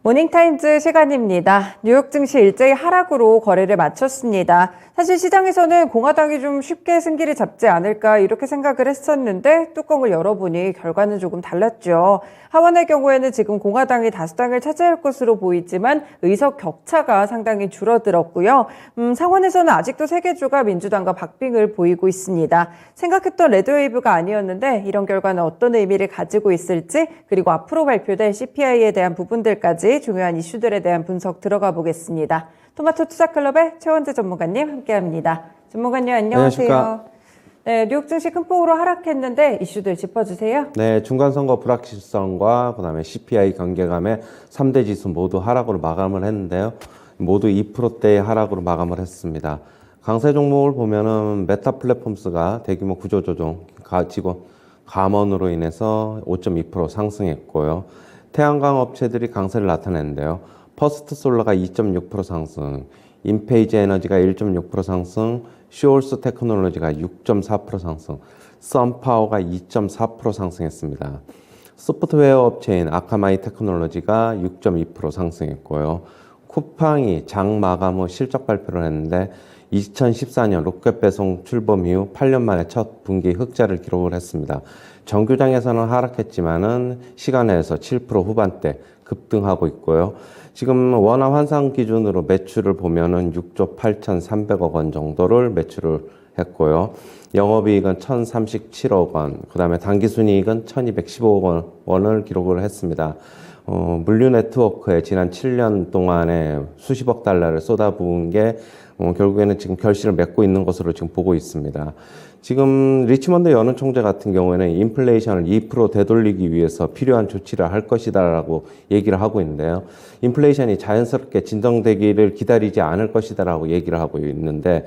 모닝타임즈 시간입니다. 뉴욕 증시 일제히 하락으로 거래를 마쳤습니다. 사실 시장에서는 공화당이 좀 쉽게 승기를 잡지 않을까 이렇게 생각을 했었는데 뚜껑을 열어보니 결과는 조금 달랐죠. 하원의 경우에는 지금 공화당이 다수당을 차지할 것으로 보이지만 의석 격차가 상당히 줄어들었고요. 상원에서는 아직도 세 개 주가 민주당과 박빙을 보이고 있습니다. 생각했던 레드웨이브가 아니었는데 이런 결과는 어떤 의미를 가지고 있을지, 그리고 앞으로 발표될 CPI에 대한 부분들까지 중요한 이슈들에 대한 분석 들어가 보겠습니다. 토마토 투자클럽의 최원재 전문가님 함께합니다. 전문가님 안녕하세요. 안녕하십니까. 네, 뉴욕 증시 큰 폭으로 하락했는데 이슈들 짚어주세요. 네, 중간선거 불확실성과 그다음에 CPI 경계감의 3대 지수 모두 하락으로 마감을 했는데요. 모두 2%대의 하락으로 마감을 했습니다. 강세 종목을 보면은 메타 플랫폼스가 대규모 구조조정, 직원 감원으로 인해서 5.2% 상승했고요. 태양광 업체들이 강세를 나타냈는데요. 퍼스트 솔라가 2.6% 상승, 인페이지 에너지가 1.6% 상승, 쇼얼스 테크놀로지가 6.4% 상승, 썬파워가 2.4% 상승했습니다. 소프트웨어 업체인 아카마이 테크놀로지가 6.2% 상승했고요. 쿠팡이 장 마감 후 실적 발표를 했는데 2014년 로켓 배송 출범 이후 8년 만에 첫 분기 흑자를 기록을 했습니다. 정규장에서는 하락했지만은 시간에서 7% 후반대 급등하고 있고요. 지금 원화 환산 기준으로 매출을 보면은 6조 8,300억 원 정도를 매출을 했고요. 영업이익은 1,037억 원, 그 다음에 당기순이익은 1,215억 원을 기록을 했습니다. 물류 네트워크에 지난 7년 동안에 수십억 달러를 쏟아부은 게 결국에는 지금 결실을 맺고 있는 것으로 지금 보고 있습니다. 지금 리치먼드 연은 총재 같은 경우에는 인플레이션을 2% 되돌리기 위해서 필요한 조치를 할 것이다라고 얘기를 하고 있는데요. 인플레이션이 자연스럽게 진정되기를 기다리지 않을 것이다라고 얘기를 하고 있는데,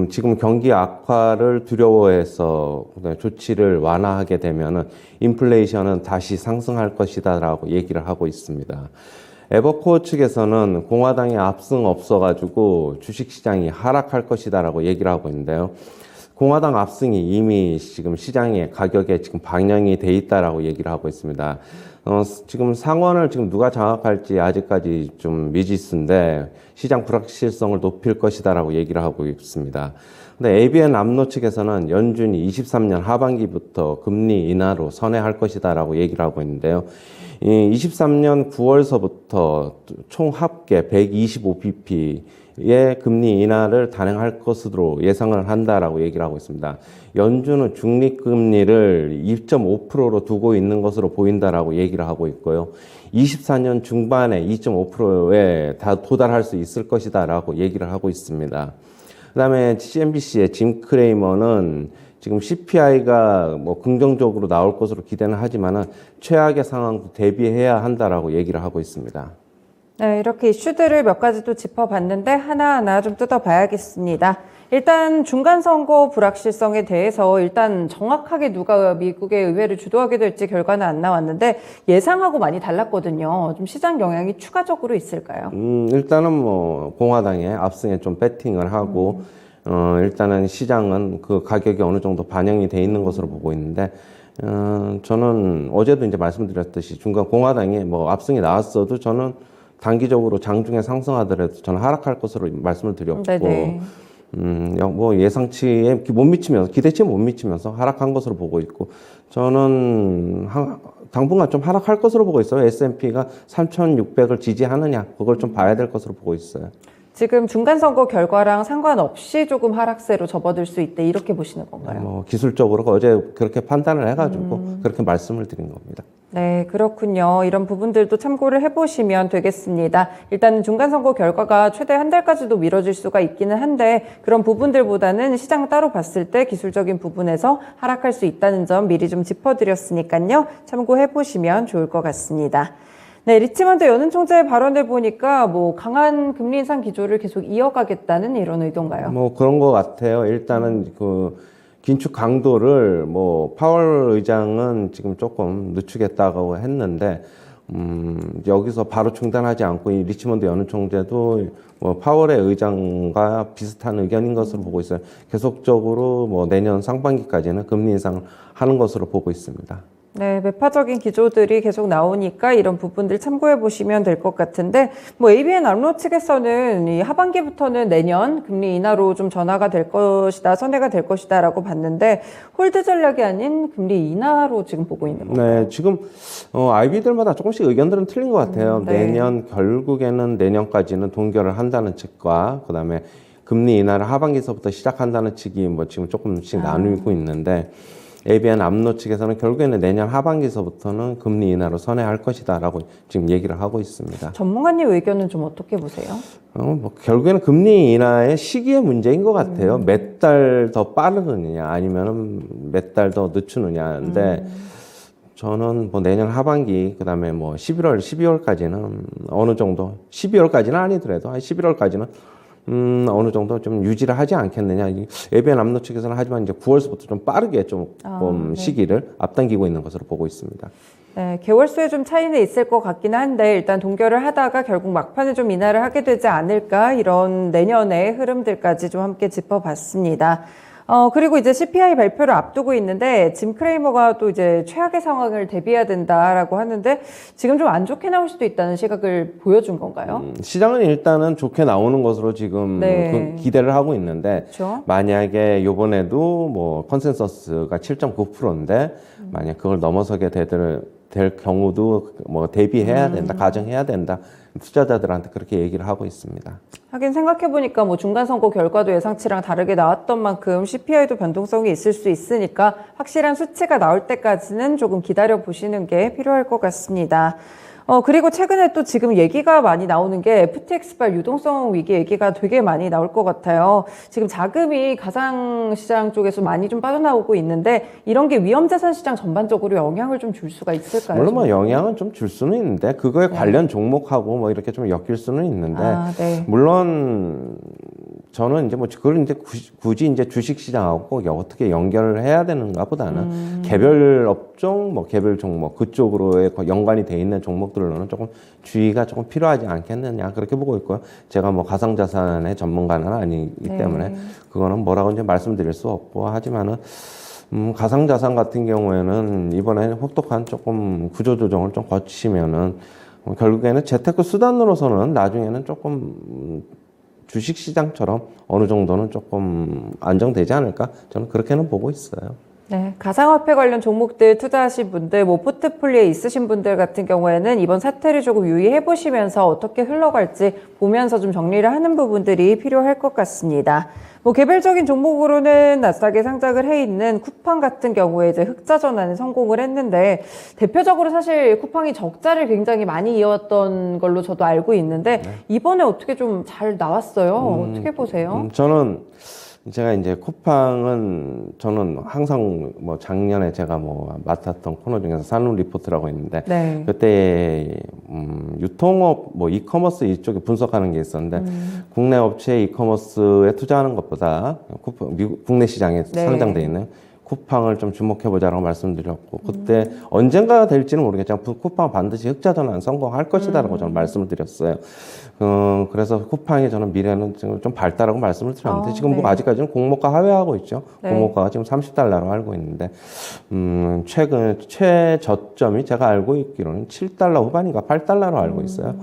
지금 경기 악화를 두려워해서 조치를 완화하게 되면은 인플레이션은 다시 상승할 것이다라고 얘기를 하고 있습니다. 에버코어 측에서는 공화당의 압승 없어가지고 주식시장이 하락할 것이다라고 얘기를 하고 있는데요. 공화당 압승이 이미 지금 시장의 가격에 지금 반영이 돼 있다라고 얘기를 하고 있습니다. 지금 상원을 지금 누가 장악할지 아직까지 좀 미지수인데 시장 불확실성을 높일 것이다라고 얘기를 하고 있습니다. 근데 ABN 암로 측에서는 연준이 23년 하반기부터 금리 인하로 선회할 것이다라고 얘기를 하고 있는데요. 23년 9월서부터 총 합계 125bp의 금리 인하를 단행할 것으로 예상을 한다라고 얘기를 하고 있습니다. 연준은 중립금리를 2.5%로 두고 있는 것으로 보인다라고 얘기를 하고 있고요. 24년 중반에 2.5%에 다 도달할 수 있을 것이다라고 얘기를 하고 있습니다. 그다음에 CNBC의 짐 크레이머는 지금 CPI가 뭐 긍정적으로 나올 것으로 기대는 하지만은 최악의 상황도 대비해야 한다라고 얘기를 하고 있습니다. 네, 이렇게 이슈들을 몇 가지 또 짚어봤는데 하나하나 좀 뜯어봐야겠습니다. 일단 중간선거 불확실성에 대해서 일단 정확하게 누가 미국의 의회를 주도하게 될지 결과는 안 나왔는데 예상하고 많이 달랐거든요. 좀 시장 영향이 추가적으로 있을까요? 일단은 뭐 공화당의 압승에 좀 배팅을 하고 일단은 시장은 그 가격이 어느 정도 반영이 돼 있는 것으로 보고 있는데, 저는 어제도 이제 말씀드렸듯이 중간 공화당이 뭐 압승이 나왔어도 저는 단기적으로 장중에 상승하더라도 저는 하락할 것으로 말씀을 드렸고, 네네. 뭐 예상치에 못 미치면서, 기대치에 못 미치면서 하락한 것으로 보고 있고, 저는 당분간 좀 하락할 것으로 보고 있어요. S&P가 3,600을 지지하느냐, 그걸 좀 봐야 될 것으로 보고 있어요. 지금 중간선거 결과랑 상관없이 조금 하락세로 접어들 수 있대, 이렇게 보시는 건가요? 뭐 기술적으로 어제 그렇게 판단을 해가지고 그렇게 말씀을 드린 겁니다. 네, 그렇군요. 이런 부분들도 참고를 해보시면 되겠습니다. 일단 중간선거 결과가 최대 한 달까지도 미뤄질 수가 있기는 한데 그런 부분들보다는 시장 따로 봤을 때 기술적인 부분에서 하락할 수 있다는 점 미리 좀 짚어드렸으니까요. 참고해보시면 좋을 것 같습니다. 네, 리치먼드 연은 총재의 발언을 보니까 뭐 강한 금리 인상 기조를 계속 이어가겠다는 이런 의도인가요? 뭐 그런 것 같아요. 일단은 그 긴축 강도를 뭐 파월 의장은 지금 조금 늦추겠다고 했는데, 여기서 바로 중단하지 않고 이 리치먼드 연은 총재도 뭐 파월의 의장과 비슷한 의견인 것으로 보고 있어요. 계속적으로 뭐 내년 상반기까지는 금리 인상을 하는 것으로 보고 있습니다. 네, 매파적인 기조들이 계속 나오니까 이런 부분들 참고해 보시면 될 것 같은데, 뭐 ABN 암로 측에서는 이 하반기부터는 내년 금리 인하로 좀 전화가 될 것이다, 선회가 될 것이다라고 봤는데 홀드 전략이 아닌 금리 인하로 지금 보고 있는 건가요? 네, 지금 IB들마다 조금씩 의견들은 틀린 것 같아요. 네. 내년 결국에는 내년까지는 동결을 한다는 측과 그다음에 금리 인하를 하반기서부터 시작한다는 측이 뭐 지금 조금씩 나누고 있는데 ABN 암로 측에서는 결국에는 내년 하반기서부터는 금리 인하로 선회할 것이다라고 지금 얘기를 하고 있습니다. 전문가님 의견은 좀 어떻게 보세요? 뭐 결국에는 금리 인하의 시기의 문제인 것 같아요. 몇 달 더 빠르느냐 아니면은 몇 달 더 늦추느냐인데 저는 뭐 내년 하반기 그다음에 뭐 11월, 12월까지는 어느 정도 12월까지는 아니더라도 한 11월까지는 어느 정도 좀 유지를 하지 않겠느냐. ABN 암로 측에서는 하지만 이제 9월서부터 좀 빠르게 좀 네. 시기를 앞당기고 있는 것으로 보고 있습니다. 네, 개월수에 좀 차이는 있을 것 같긴 한데 일단 동결을 하다가 결국 막판에 좀 인하를 하게 되지 않을까 이런 내년의 흐름들까지 좀 함께 짚어봤습니다. 그리고 이제 CPI 발표를 앞두고 있는데 짐 크레이머가 또 이제 최악의 상황을 대비해야 된다라고 하는데 지금 좀 안 좋게 나올 수도 있다는 시각을 보여준 건가요? 시장은 일단은 좋게 나오는 것으로 지금 네. 기대를 하고 있는데 그렇죠. 만약에 요번에도 뭐 컨센서스가 7.9%인데 만약 그걸 넘어서게 될 경우도 뭐 대비해야 된다, 가정해야 된다. 투자자들한테 그렇게 얘기를 하고 있습니다. 하긴 생각해보니까 뭐 중간선거 결과도 예상치랑 다르게 나왔던 만큼 CPI도 변동성이 있을 수 있으니까 확실한 수치가 나올 때까지는 조금 기다려 보시는 게 필요할 것 같습니다. 그리고 최근에 또 지금 얘기가 많이 나오는 게 FTX발 유동성 위기 얘기가 되게 많이 나올 것 같아요. 지금 자금이 가상시장 쪽에서 많이 좀 빠져나오고 있는데 이런 게 위험자산 시장 전반적으로 영향을 좀 줄 수가 있을까요? 물론 뭐 영향은 좀 줄 수는 있는데 그거에 관련 종목하고 뭐 이렇게 좀 엮일 수는 있는데 네. 물론 저는 이제 뭐 그걸 이제 굳이 이제 주식 시장하고 어떻게 연결을 해야 되는가 보다는 개별 업종 뭐 개별 종목 그쪽으로의 연관이 돼 있는 종목들로는 조금 주의가 조금 필요하지 않겠느냐 그렇게 보고 있고요. 제가 뭐 가상자산의 전문가는 아니기 때문에 그거는 뭐라고 이제 말씀드릴 수 없고 하지만은 가상자산 같은 경우에는 이번에 혹독한 조금 구조조정을 좀 거치면은 결국에는 재테크 수단으로서는 나중에는 조금 주식시장처럼 어느 정도는 조금 안정되지 않을까? 저는 그렇게는 보고 있어요. 네, 가상화폐 관련 종목들 투자하신 분들, 뭐 포트폴리오에 있으신 분들 같은 경우에는 이번 사태를 조금 유의해 보시면서 어떻게 흘러갈지 보면서 좀 정리를 하는 부분들이 필요할 것 같습니다. 뭐 개별적인 종목으로는 나스닥에 상장을 해 있는 쿠팡 같은 경우에 이제 흑자 전환에 성공을 했는데 대표적으로 사실 쿠팡이 적자를 굉장히 많이 이어왔던 걸로 저도 알고 있는데 이번에 어떻게 좀 잘 나왔어요? 어떻게 보세요? 저는 제가 이제 쿠팡은 저는 항상 뭐 작년에 제가 뭐 맡았던 코너 중에서 산업 리포트라고 있는데 네. 그때 유통업 뭐 이커머스 이쪽에 분석하는 게 있었는데 국내 업체 이커머스에 투자하는 것보다 국내 시장에 상장돼 있는 쿠팡을 좀 주목해보자라고 말씀드렸고 그때 언젠가 될지는 모르겠지만 쿠팡은 반드시 흑자 전환 성공할 것이다라고 저는 말씀을 드렸어요. 그래서 쿠팡이 저는 미래는 지금 좀 밝다라고 말씀을 드렸는데 지금 뭐 아직까지는 공모가 하회하고 있죠. 공모가가 지금 $30로 알고 있는데 최근 최저점이 제가 알고 있기로는 $7 후반인가 $8로 알고 있어요.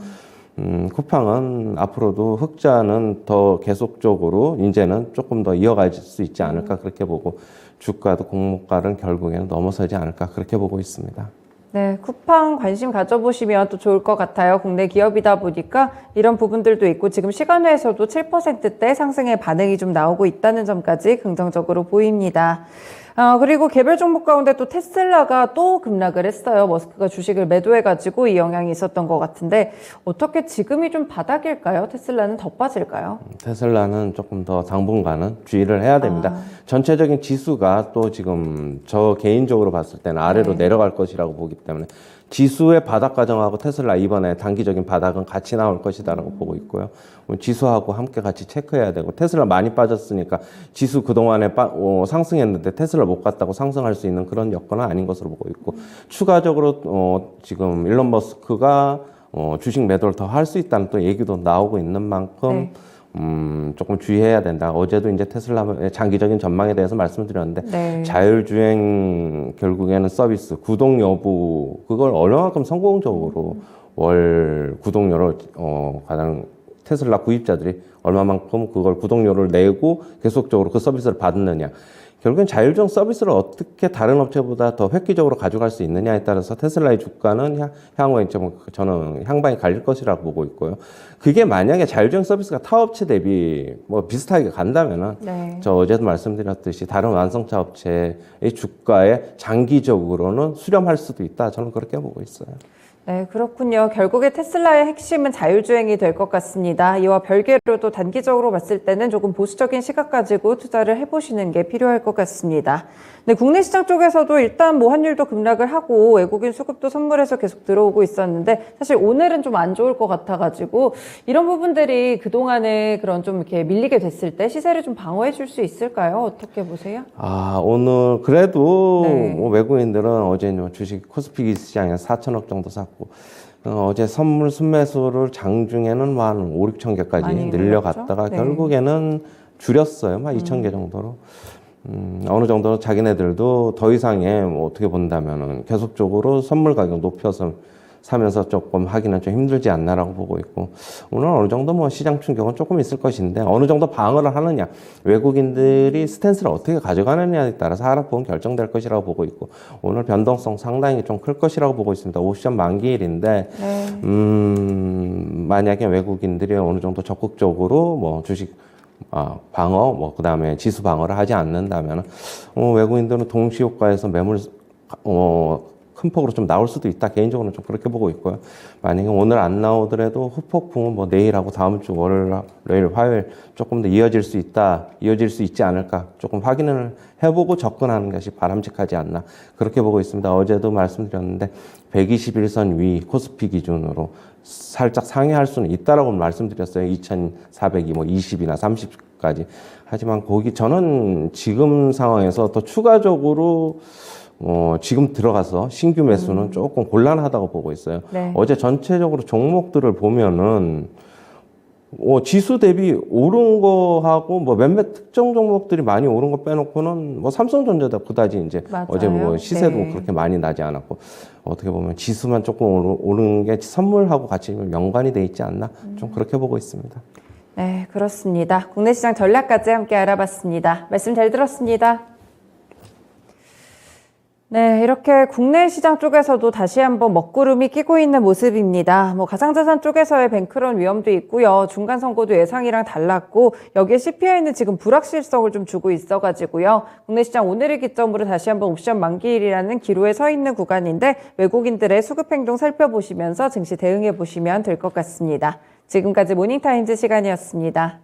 쿠팡은 앞으로도 흑자는 더 계속적으로 이제는 조금 더 이어갈 수 있지 않을까 그렇게 보고 주가도 공모가는 결국에는 넘어서지 않을까 그렇게 보고 있습니다. 네, 쿠팡 관심 가져보시면 또 좋을 것 같아요. 국내 기업이다 보니까 이런 부분들도 있고 지금 시간외에서도 7%대 상승의 반응이 좀 나오고 있다는 점까지 긍정적으로 보입니다. 그리고 개별 종목 가운데 또 테슬라가 또 급락을 했어요. 머스크가 주식을 매도해가지고 이 영향이 있었던 것 같은데 어떻게 지금이 좀 바닥일까요? 테슬라는 더 빠질까요? 테슬라는 조금 더 당분간은 주의를 해야 됩니다. 전체적인 지수가 또 지금 저 개인적으로 봤을 때는 아래로 내려갈 것이라고 보기 때문에 지수의 바닥 과정하고 테슬라 이번에 단기적인 바닥은 같이 나올 것이다라고 보고 있고요. 지수하고 함께 같이 체크해야 되고 테슬라 많이 빠졌으니까 지수 그동안에 상승했는데 테슬라 못 갔다고 상승할 수 있는 그런 여건은 아닌 것으로 보고 있고 추가적으로 지금 일론 머스크가 주식 매도를 더 할 수 있다는 또 얘기도 나오고 있는 만큼 조금 주의해야 된다. 어제도 이제 테슬라의 장기적인 전망에 대해서 말씀드렸는데, 네. 자율주행 결국에는 서비스, 구독 여부, 그걸 얼마만큼 성공적으로 월 구독료를, 가장 테슬라 구입자들이 얼마만큼 그걸 구독료를 내고 계속적으로 그 서비스를 받느냐. 결국엔 자율주행 서비스를 어떻게 다른 업체보다 더 획기적으로 가져갈 수 있느냐에 따라서 테슬라의 주가는 향후에 저는 향방이 갈릴 것이라고 보고 있고요. 그게 만약에 자율주행 서비스가 타 업체 대비 뭐 비슷하게 간다면은 네. 저 어제도 말씀드렸듯이 다른 완성차 업체의 주가에 장기적으로는 수렴할 수도 있다. 저는 그렇게 보고 있어요. 네, 그렇군요. 결국에 테슬라의 핵심은 자율주행이 될 것 같습니다. 이와 별개로도 단기적으로 봤을 때는 조금 보수적인 시각 가지고 투자를 해보시는 게 필요할 것 같습니다. 네, 국내 시장 쪽에서도 일단 뭐 환율도 급락을 하고 외국인 수급도 선물해서 계속 들어오고 있었는데 사실 오늘은 좀 안 좋을 것 같아가지고 이런 부분들이 그동안에 그런 좀 이렇게 밀리게 됐을 때 시세를 좀 방어해 줄 수 있을까요? 어떻게 보세요? 오늘 그래도 네. 뭐 외국인들은 어제 주식 코스피 시장에서 4천억 정도 샀고, 어제 선물 순매수를 장중에는 뭐 한 5, 6천 개까지 많이 늘려갔다가 늘렸죠? 네. 결국에는 줄였어요. 한 2천 개 정도로. 어느 정도 자기네들도 더 이상의 뭐 어떻게 본다면은 계속적으로 선물 가격 높여서 사면서 조금 하기는 좀 힘들지 않나라고 보고 있고, 오늘 어느 정도 뭐 시장 충격은 조금 있을 것인데 어느 정도 방어를 하느냐, 외국인들이 스탠스를 어떻게 가져가느냐에 따라서 하락폭은 결정될 것이라고 보고 있고, 오늘 변동성 상당히 좀 클 것이라고 보고 있습니다. 옵션 만기일인데 네. 만약에 외국인들이 어느 정도 적극적으로 뭐 주식 방어, 뭐, 그 다음에 지수 방어를 하지 않는다면, 외국인들은 동시효과에서 매물, 큰 폭으로 좀 나올 수도 있다. 개인적으로는 좀 그렇게 보고 있고요. 만약에 오늘 안 나오더라도 후폭풍은 뭐 내일하고 다음 주 월요일, 화요일 조금 더 이어질 수 있다. 이어질 수 있지 않을까. 조금 확인을 해보고 접근하는 것이 바람직하지 않나. 그렇게 보고 있습니다. 어제도 말씀드렸는데, 121선 위 코스피 기준으로 살짝 상회할 수는 있다라고 말씀드렸어요. 2,400이 뭐 20이나 30까지. 하지만 거기 저는 지금 상황에서 더 추가적으로 지금 들어가서 신규 매수는 조금 곤란하다고 보고 있어요. 네. 어제 전체적으로 종목들을 보면은 지수 대비 오른 거하고 뭐 몇몇 특정 종목들이 많이 오른 거 빼놓고는 뭐 삼성전자도 그다지 이제 맞아요. 어제 뭐 시세도 네. 그렇게 많이 나지 않았고, 어떻게 보면 지수만 조금 오른 게 선물하고 같이 연관이 돼 있지 않나, 좀 그렇게 보고 있습니다. 네, 그렇습니다. 국내 시장 전략까지 함께 알아봤습니다. 말씀 잘 들었습니다. 네, 이렇게 국내 시장 쪽에서도 다시 한번 먹구름이 끼고 있는 모습입니다. 뭐 가상자산 쪽에서의 뱅크런 위험도 있고요. 중간 선고도 예상이랑 달랐고 여기에 CPI는 지금 불확실성을 좀 주고 있어가지고요. 국내 시장 오늘을 기점으로 다시 한번 옵션 만기일이라는 기로에 서 있는 구간인데 외국인들의 수급 행동 살펴보시면서 증시 대응해 보시면 될 것 같습니다. 지금까지 모닝타임즈 시간이었습니다.